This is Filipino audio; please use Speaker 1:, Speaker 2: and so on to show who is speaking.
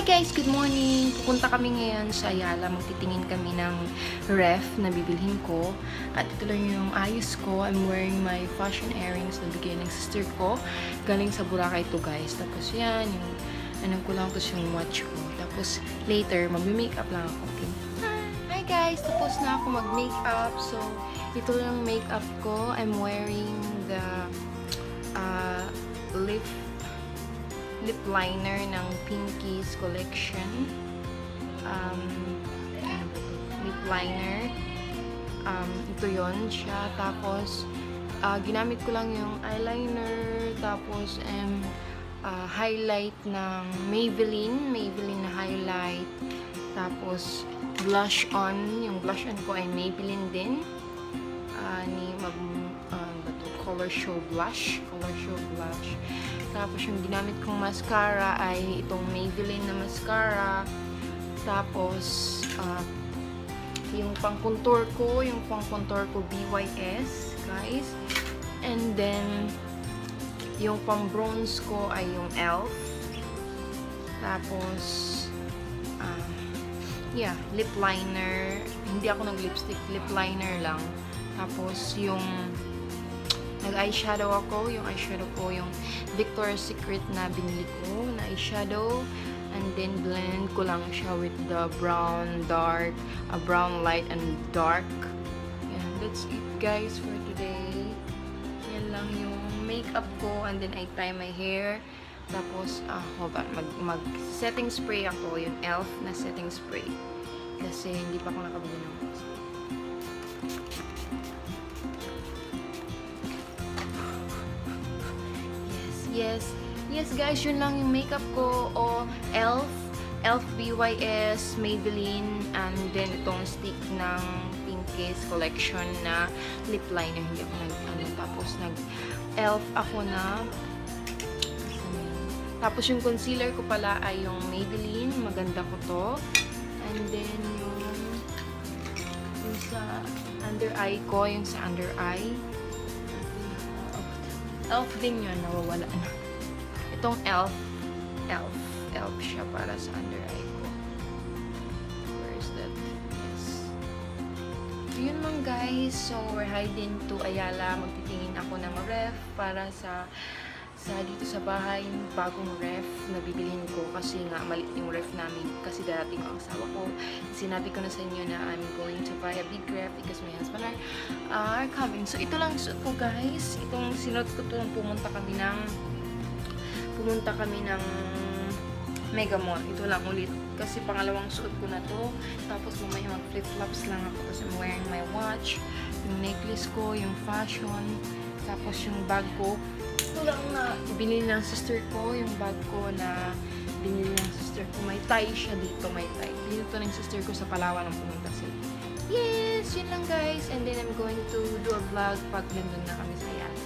Speaker 1: guys! Good morning! Pupunta kami ngayon sa AYALA. Magtitingin kami ng ref na bibilhin ko. At ito lang yung ayos ko. I'm wearing my fashion earrings na bigay ng sister ko. Galing sa Boracay ito guys. Tapos yan, yung anong ko lang, tapos yung watch ko. Tapos later, mag-makeup lang ako. Okay? Hi guys! Tapos na ako mag-makeup. So, ito lang makeup ko. I'm wearing the lip liner ng Pinky's collection. Lip liner. Ito yon siya. Tapos, ginamit ko lang yung eyeliner. Tapos, highlight ng Maybelline na highlight. Tapos, blush on. Yung blush on ko ay Maybelline din. Color Show Blush. Tapos yung ginamit kong mascara ay itong Maybelline na mascara. Tapos yung pang-contour ko BYS, guys. And then yung pang-bronze ko ay yung ELF. Tapos lip liner. Hindi ako nag-lipstick, lip liner lang. Tapos yung nag-eyeshadow ako. Yung eyeshadow ko, yung Victoria's Secret na binili ko na eyeshadow. And then, blend ko lang siya with the brown, dark, brown light and dark. And that's it, guys, for today. Yan lang yung makeup ko. And then, I tie my hair. Tapos, hold on. Mag-setting spray ako. Yung ELF na setting spray. Kasi, hindi pa ako nakabili ng Yes guys, yun lang yung makeup ko. ELF BYS, Maybelline, and then itong stick ng Pinky's collection na lip liner. Hindi ako tapos nag-ELF ako na. Tapos yung concealer ko pala ay yung Maybelline. Maganda ko to. And then yung sa under eye ko, yung sa under eye. ELF din yun, nawawala na. Itong ELF siya para sa under eye ko. Where is that? Yes. So, yun lang guys. So, we're heading to AYALA. Magtitingin ako ng ref para sa dito sa bahay, bagong ref na bibilhin ko kasi nga maliit yung ref namin kasi darating ang asawa ko. Sinabi ko na sa inyo na I'm going to buy a big ref because my husband are coming. So ito lang suot ko guys. Itong sinuot ko to nung pumunta kami ng Mega Mall. Ito lang ulit kasi pangalawang suot ko na to. Tapos mamaya mag flip-flops lang ako kasi I'm wearing my watch, yung necklace ko, yung fashion, tapos yung bag ko. Ito lang na binili ng sister ko, yung bag ko na binili ng sister ko. May tie siya dito, may tie. Binili ito ng sister ko sa Palawan nung pumunta sila. Yes! Yun lang guys. And then I'm going to do a vlog pag nandun na kami sa AYALA.